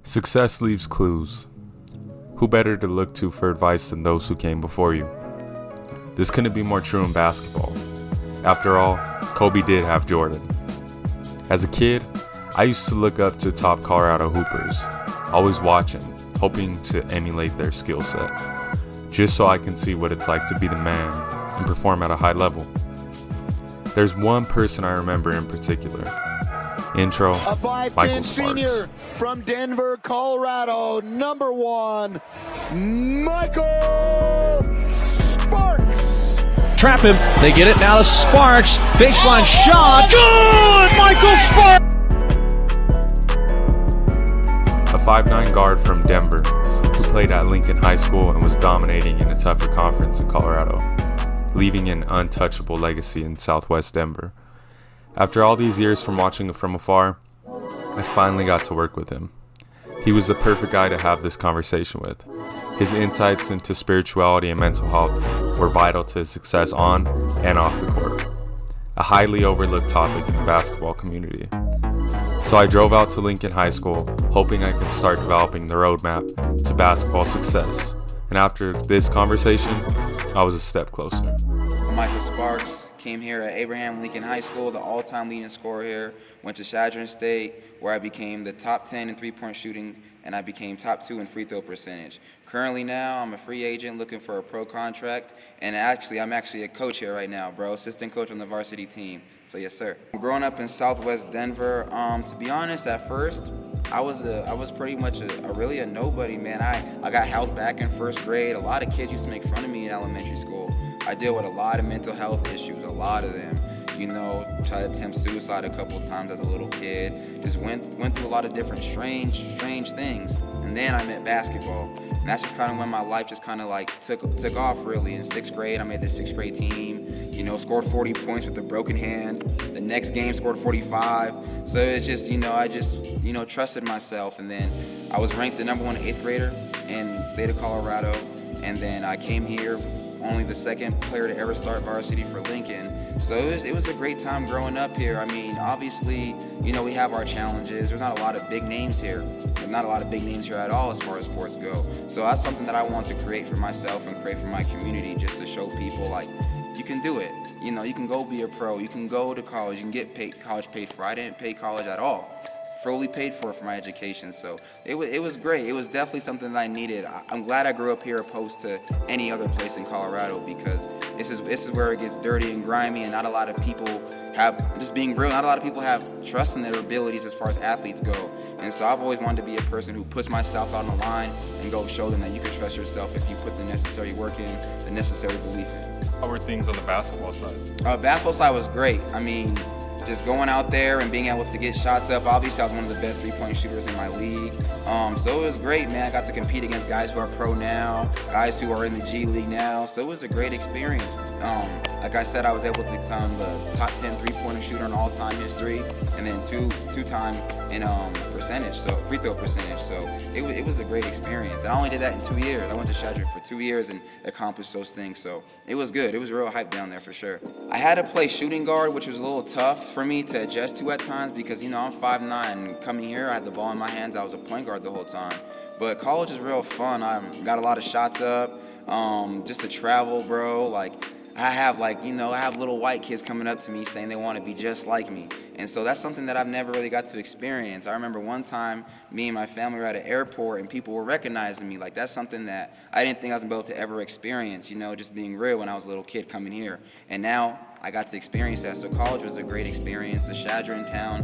Success leaves clues. Who better to look to for advice than those who came before you? This couldn't be more true in basketball. After all, Kobe did have Jordan. As a kid, I used to look up to top Colorado hoopers, always watching, hoping to emulate their skill set, just so I can see what it's like to be the man and perform at a high level. There's one person I remember in particular. Intro, a 5'10" senior from Denver, Colorado, number 1, Michael Sparks. Trap him. They get it now to Sparks. Baseline shot. Good! Michael Sparks! A 5'9" guard from Denver who played at Lincoln High School and was dominating in a tougher conference in Colorado, leaving an untouchable legacy in Southwest Denver. After all these years from watching from afar, I finally got to work with him. He was the perfect guy to have this conversation with. His insights into spirituality and mental health were vital to his success on and off the court, a highly overlooked topic in the basketball community. So I drove out to Lincoln High School, hoping I could start developing the roadmap to basketball success. And after this conversation, I was a step closer. Michael Sparks. Came here at Abraham Lincoln High School, the all-time leading scorer here. Went to Chadron State, where I became the top 10 in three-point shooting, and I became top 2 in free throw percentage. Currently now, I'm a free agent looking for a pro contract, and I'm actually a coach here right now, bro, assistant coach on the varsity team. So yes, sir. Growing up in Southwest Denver, to be honest, at first, I was pretty much really a nobody, man. I got held back in first grade. A lot of kids used to make fun of me in elementary school. I deal with a lot of mental health issues, a lot of them. You know, tried to attempt suicide a couple of times as a little kid. Just went through a lot of different strange things. And then I met basketball. And that's just kind of when my life just kind of like took off really. In 6th grade, I made the 6th grade team. You know, scored 40 points with a broken hand. The next game scored 45. So it just, I just trusted myself. And then I was ranked the number 1 8th grader in the state of Colorado. And then I came here, only the 2nd player to ever start varsity for Lincoln. So it was a great time growing up here. I mean, obviously, we have our challenges. There's not a lot of big names here. There's not a lot of big names here at all as far as sports go. So that's something that I want to create for myself and create for my community, just to show people, like, you can do it. You can go be a pro. You can go to college. You can get college paid for. I didn't pay college at all. Fully paid for my education, so it was great. It was definitely something that I needed. I'm glad I grew up here opposed to any other place in Colorado, because this is where it gets dirty and grimy, and not a lot of people have, just being real, not a lot of people have trust in their abilities as far as athletes go. And so I've always wanted to be a person who puts myself out on the line and go show them that you can trust yourself if you put the necessary work in, the necessary belief in. How were things on the basketball side? Basketball side was great. I mean, just going out there and being able to get shots up. Obviously, I was one of the best three-point shooters in my league. So it was great, man. I got to compete against guys who are pro now, guys who are in the G League now. So it was a great experience. Like I said, I was able to become the top 10 three-pointer shooter in all-time history, and then two-time in percentage, so free throw percentage. So it was a great experience. And I only did that in 2 years. I went to Chadron for 2 years and accomplished those things. So it was good. It was real hype down there for sure. I had to play shooting guard, which was a little tough for me to adjust to at times, because I'm 5'9", coming here, I had the ball in my hands, I was a point guard the whole time. But college is real fun. I got a lot of shots up, just to travel, bro. Like, I have little white kids coming up to me saying they want to be just like me. And so that's something that I've never really got to experience. I remember one time, me and my family were at an airport and people were recognizing me. Like, that's something that I didn't think I was going to be able to ever experience, just being real when I was a little kid coming here. And now I got to experience that. So college was a great experience. The Chadron town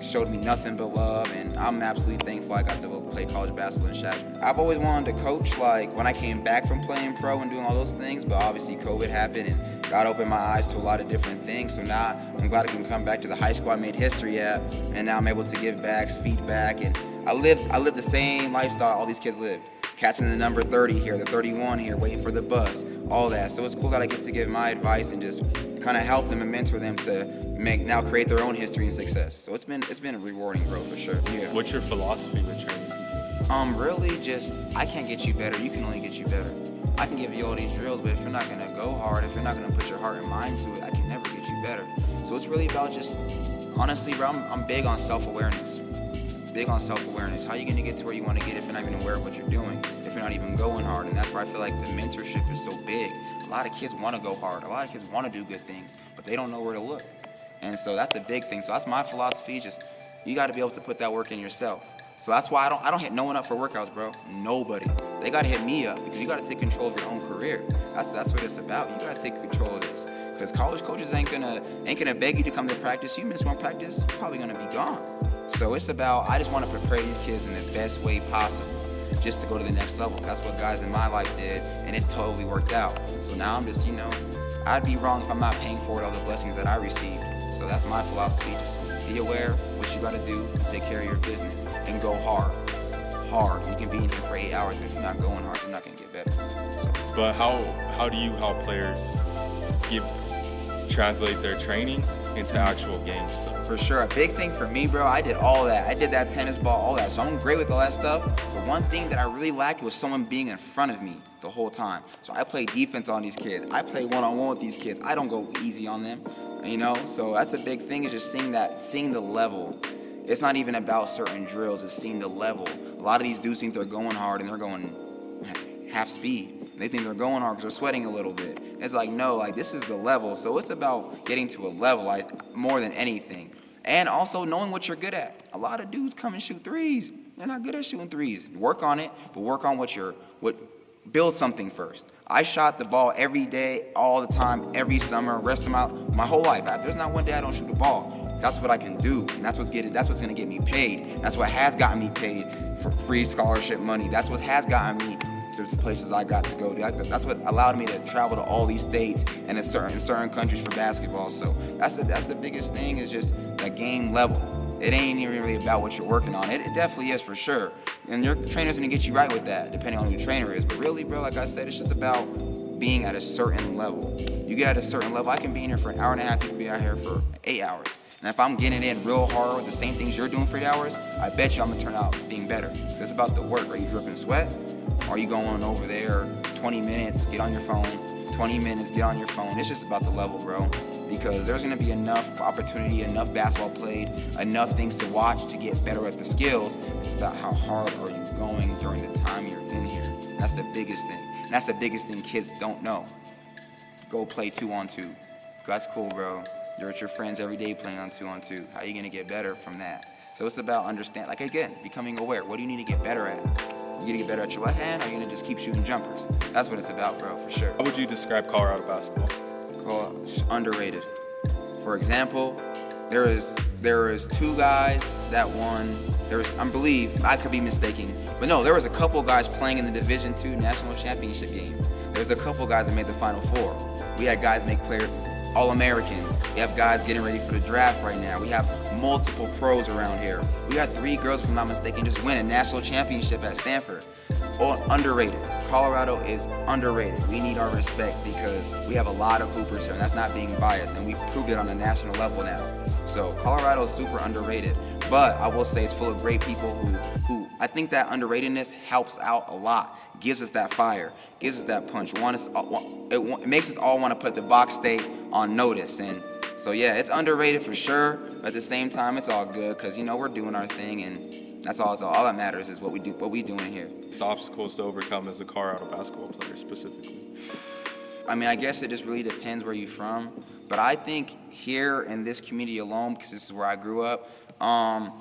showed me nothing but love, and I'm absolutely thankful I got to go play college basketball in Chadron. I've always wanted to coach, like, when I came back from playing pro and doing all those things, but obviously COVID happened and God opened my eyes to a lot of different things. So now I'm glad I can come back to the high school I made history at, and now I'm able to give back, feedback, and I live the same lifestyle all these kids live. Catching the number 30 here, the 31 here, waiting for the bus, all that. So it's cool that I get to give my advice and just kind of help them and mentor them to create their own history and success. So it's been a rewarding growth for sure. Yeah. What's your philosophy with training people? Really just, I can't get you better, you can only get you better. I can give you all these drills, but if you're not gonna go hard, if you're not gonna put your heart and mind to it, I can never get you better. So it's really about just, honestly, bro, I'm big on self-awareness. big on self-awareness. How are you going to get to where you want to get if you're not even aware of what you're doing, if you're not even going hard? And that's where I feel like the mentorship is so big. A lot of kids want to go hard. A lot of kids want to do good things, but they don't know where to look. And so that's a big thing. So that's my philosophy, is just you got to be able to put that work in yourself. So that's why I don't hit no one up for workouts, bro. Nobody. They got to hit me up, because you got to take control of your own career. That's what it's about. You got to take control of this. Because college coaches ain't gonna beg you to come to practice. You miss one practice, you're probably gonna be gone. So it's about, I just want to prepare these kids in the best way possible, just to go to the next level. That's what guys in my life did, and it totally worked out. So now I'm just, I'd be wrong if I'm not paying forward all the blessings that I received. So that's my philosophy. Just be aware of what you gotta do to take care of your business, and go hard. You can be in here for 8 hours, but if you're not going hard, you're not gonna get better. So. But how do you help players translate their training into actual games? For sure, a big thing for me, bro, I did all that. I did that tennis ball, all that. So I'm great with all that stuff. But one thing that I really lacked was someone being in front of me the whole time. So I play defense on these kids. I play one-on-one with these kids. I don't go easy on them, So that's a big thing, is just seeing the level. It's not even about certain drills, it's seeing the level. A lot of these dudes think they're going hard and they're going half speed. They think they're going hard because they're sweating a little bit. It's like, no, this is the level. So it's about getting to a level, more than anything. And also knowing what you're good at. A lot of dudes come and shoot threes. They're not good at shooting threes. Work on it, but work on build something first. I shot the ball every day, all the time, every summer, rest of my whole life. There's not one day I don't shoot the ball. That's what I can do, and that's what's gonna get me paid. That's what has gotten me paid for free scholarship money. That's what has gotten me to the places I got to go. That's what allowed me to travel to all these states and in certain countries for basketball. So that's the biggest thing, is just the game level. It ain't even really about what you're working on. It definitely is, for sure. And your trainer's gonna get you right with that, depending on who your trainer is. But really, bro, like I said, it's just about being at a certain level. You get at a certain level. I can be in here for an hour and a half. You can be out here for 8 hours. And if I'm getting it in real hard with the same things you're doing for 8 hours, I bet you I'm gonna turn out being better. So it's about the work. Are you dripping sweat? Or are you going over there 20 minutes, get on your phone, 20 minutes, get on your phone? It's just about the level, bro. Because there's gonna be enough opportunity, enough basketball played, enough things to watch to get better at the skills. It's about how hard are you going during the time you're in here. That's the biggest thing. And that's the biggest thing kids don't know. Go play 2-on-2. That's cool, bro. You're with your friends every day playing on 2-on-2. How are you gonna get better from that? So it's about becoming aware. What do you need to get better at? You need to get better at your left hand, or are you gonna just keep shooting jumpers? That's what it's about, bro, for sure. How would you describe Colorado basketball? Underrated. For example, there is 2 guys that won. I believe, I could be mistaken, but no, there was a couple guys playing in the Division II National Championship game. There's a couple guys that made the Final Four. We had guys make All-Americans. We have guys getting ready for the draft right now. We have multiple pros around here. We got 3 girls, if I'm not mistaken, just win a national championship at Stanford. Underrated. Colorado is underrated. We need our respect, because we have a lot of hoopers here, and that's not being biased, and we've proved it on the national level now. So Colorado is super underrated, but I will say it's full of great people who I think that underratedness helps out a lot, gives us that fire, gives us that punch. It makes us all want to put the Box State on notice. And so yeah, it's underrated for sure, but at the same time, it's all good, because we're doing our thing, and that's all that matters is what we doing here. Obstacles to overcome as a Colorado basketball player specifically? I guess it just really depends where you're from, but I think here in this community alone, because this is where I grew up,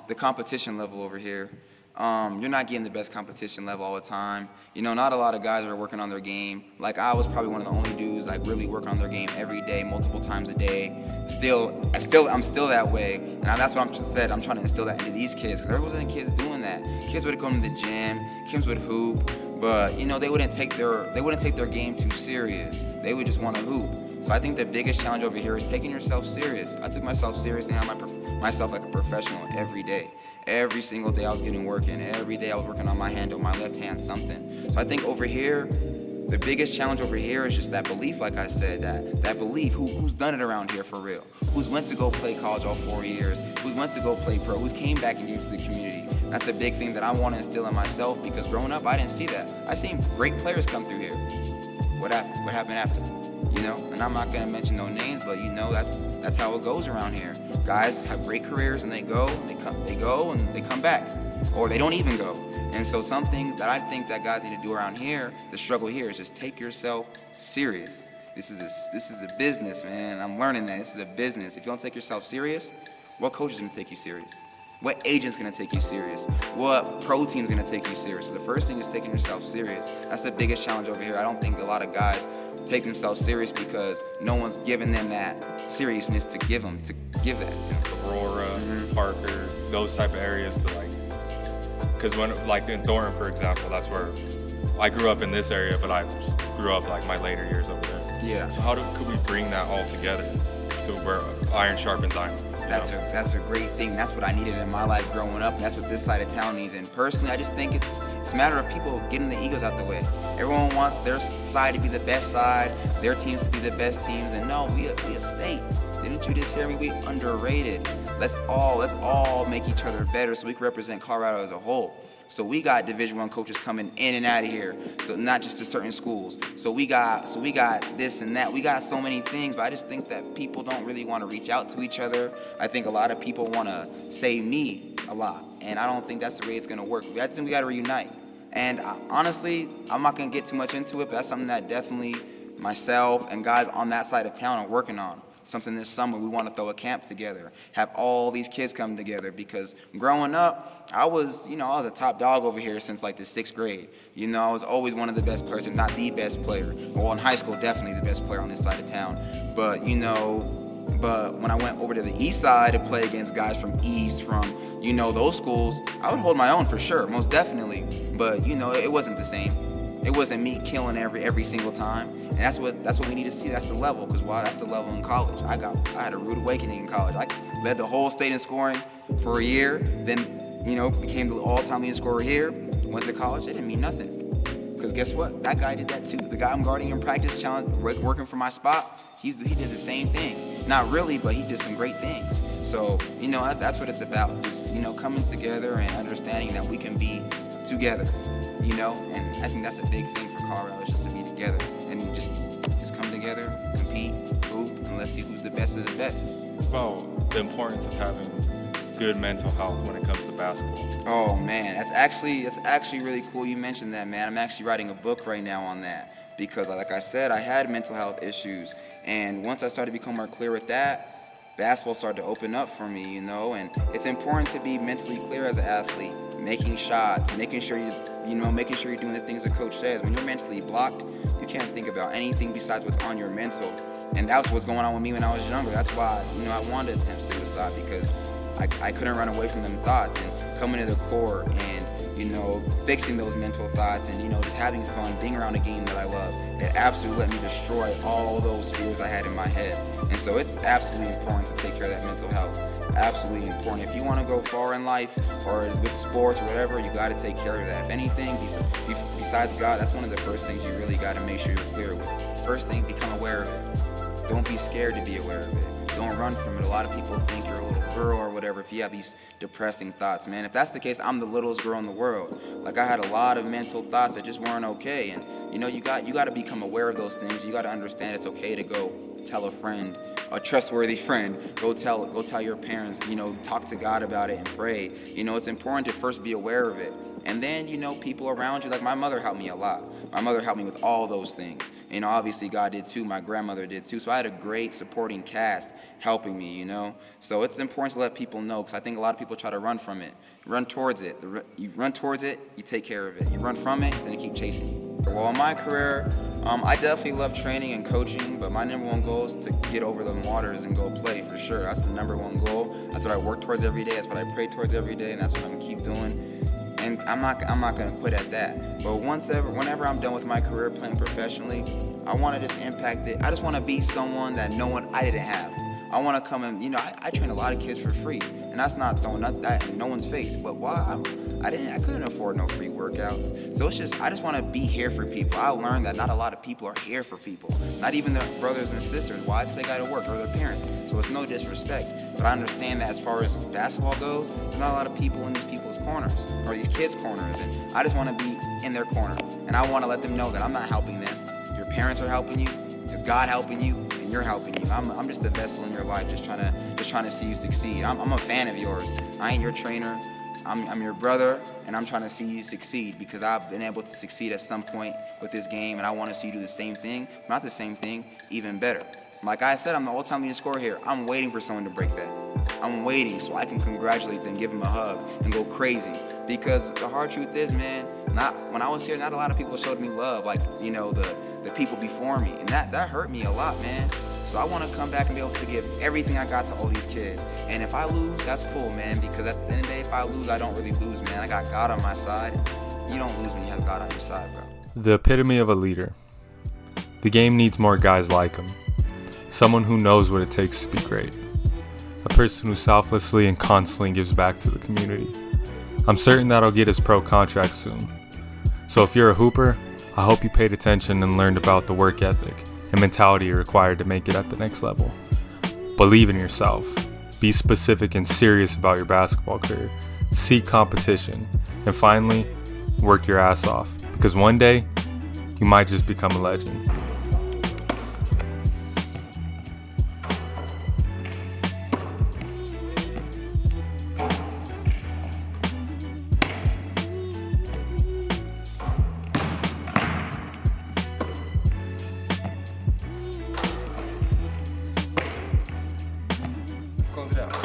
the competition level over here, you're not getting the best competition level all the time. Not a lot of guys are working on their game. Like, I was probably one of the only dudes really working on their game every day, multiple times a day. I'm still that way, and that's what I'm trying to instill that into these kids, because there wasn't kids doing that. Kids would come to the gym, kids would hoop, but they wouldn't take their game too serious. They would just want to hoop. So I think the biggest challenge over here is taking yourself serious. I took myself serious, and I am myself like a professional every day. Every single day I was getting work in. Every day I was working on my handle, my left hand, something. So I think over here, the biggest challenge over here is just that belief, like I said, that belief. Who's done it around here for real? Who's went to go play college all 4 years? Who's went to go play pro? Who's came back and gave to the community? That's a big thing that I want to instill in myself, because growing up, I didn't see that. I seen great players come through here. What happened after? And I'm not going to mention no names, but that's how it goes around here. Guys have great careers, and they go and they come back. or they don't even go. And so something that I think that guys need to do around here, the struggle here, is just take yourself serious. This is a business, man. I'm learning that. This is a business. If you don't take yourself serious, what coach is going to take you serious? What agent's going to take you serious? What pro team's going to take you serious? So the first thing is taking yourself serious. That's the biggest challenge over here. I don't think a lot of guys take themselves serious because no one's giving them that seriousness to give that to them. Aurora, Parker, those type of areas to like, because when like in Thornton, for example, that's where I grew up in this area, but I grew up like my later years over there. Yeah. So could we bring that all together to where iron sharpens iron? That's a great thing. That's what I needed in my life growing up, and that's what this side of town needs. And personally, I just think it's a matter of people getting the egos out the way. Everyone wants their side to be the best side, their teams to be the best teams, and no, we a state. Didn't you just hear me? We underrated. Let's all make each other better so we can represent Colorado as a whole. So we got Division I coaches coming in and out of here. So not just to certain schools. So we got this and that. We got so many things, but I just think that people don't really want to reach out to each other. I think a lot of people want to say me a lot, and I don't think that's the way it's going to work. I just think we got to reunite. And honestly, I'm not going to get too much into it, but that's something that definitely myself and guys on that side of town are working on. Something this summer, we want to throw a camp together, have all these kids come together, because growing up, I was a top dog over here since like the 6th grade. I was always one of the best players, if not the best player. Well, in high school, definitely the best player on this side of town. But when I went over to the east side to play against guys from east, from those schools, I would hold my own for sure, most definitely. But it wasn't the same. It wasn't me killing every single time, and that's what we need to see. That's the level, because that's the level in college. I had a rude awakening in college. I led the whole state in scoring for a year, then became the all-time leading scorer here. Went to college, it didn't mean nothing, because guess what? That guy did that too. The guy I'm guarding in practice, challenge, working for my spot, he did the same thing. Not really, but he did some great things. So that's what it's about. Just coming together and understanding that we can be together. And I think that's a big thing for Colorado, is just to be together and just come together, compete, hoop, and let's see who's the best of the best. About the importance of having good mental health when it comes to basketball. Oh man, that's actually really cool you mentioned that, man. I'm actually writing a book right now on that, because like I said, I had mental health issues, and once I started to become more clear with that, basketball started to open up for me, and it's important to be mentally clear as an athlete, making shots, making sure you're doing the things the coach says. When you're mentally blocked, you can't think about anything besides what's on your mental. And that's what's going on with me when I was younger. That's why, I wanted to attempt suicide, because I couldn't run away from them thoughts, and coming to the court and, fixing those mental thoughts, and, just having fun, being around a game that I love. It absolutely let me destroy all those fears I had in my head. And so it's absolutely important to take care of that mental health. Absolutely important. If you want to go far in life, or with sports or whatever, you got to take care of that. If anything, besides God, that's one of the first things you really got to make sure you're clear with. First thing, become aware of it. Don't be scared to be aware of it. Don't run from it. A lot of people think you're a little girl or whatever if you have these depressing thoughts, man. If that's the case, I'm the littlest girl in the world. Like, I had a lot of mental thoughts that just weren't okay, and you got to become aware of those things. You got to understand it's okay to go tell a friend, a trustworthy friend. Go tell your parents. Talk to God about it and pray. It's important to first be aware of it. And then, people around you, like my mother helped me a lot. My mother helped me with all those things. Obviously God did too. My grandmother did too. So I had a great supporting cast helping me, So it's important to let people know, because I think a lot of people try to run from it. Run towards it. You run towards it, you take care of it. You run from it, then it keeps chasing you. Well, in my career, I definitely love training and coaching, but my number one goal is to get over the waters and go play, for sure. That's the number one goal. That's what I work towards every day. That's what I pray towards every day, and that's what I'm going to keep doing. And I'm not going to quit at that. But whenever I'm done with my career playing professionally, I want to just impact it. I just want to be someone that I didn't have. I want to come and, I train a lot of kids for free, and that's not throwing that in no one's face. But why? I couldn't afford no free workouts. So I just want to be here for people. I learned that not a lot of people are here for people, not even their brothers and sisters. Why? Because they got to work, or their parents. So it's no disrespect. But I understand that as far as basketball goes, there's not a lot of people in these people's corners, or these kids' corners, and I just want to be in their corner. And I want to let them know that I'm not helping them. Your parents are helping you. It's God helping you, and you're helping you. I'm just a vessel in your life, just trying to see you succeed. I'm a fan of yours. I ain't your trainer. I'm your brother, and I'm trying to see you succeed because I've been able to succeed at some point with this game, and I want to see you do the same thing, not the same thing, even better. Like I said, I'm the all-time leading scorer here. I'm waiting for someone to break that. I'm waiting so I can congratulate them, give them a hug, and go crazy. Because the hard truth is, man, when I was here, not a lot of people showed me love, like, you know, the people before me. And that hurt me a lot, man. So I want to come back and be able to give everything I got to all these kids. And if I lose, that's cool, man, because at the end of the day, if I lose, I don't really lose, man. I got God on my side. You don't lose when you have God on your side, bro. The epitome of a leader. The game needs more guys like him. Someone who knows what it takes to be great. A person who selflessly and constantly gives back to the community. I'm certain that I'll get his pro contract soon. So if you're a hooper, I hope you paid attention and learned about the work ethic and mentality required to make it at the next level. Believe in yourself. Be specific and serious about your basketball career. Seek competition. And finally, work your ass off. Because one day, you might just become a legend. Let's close it out.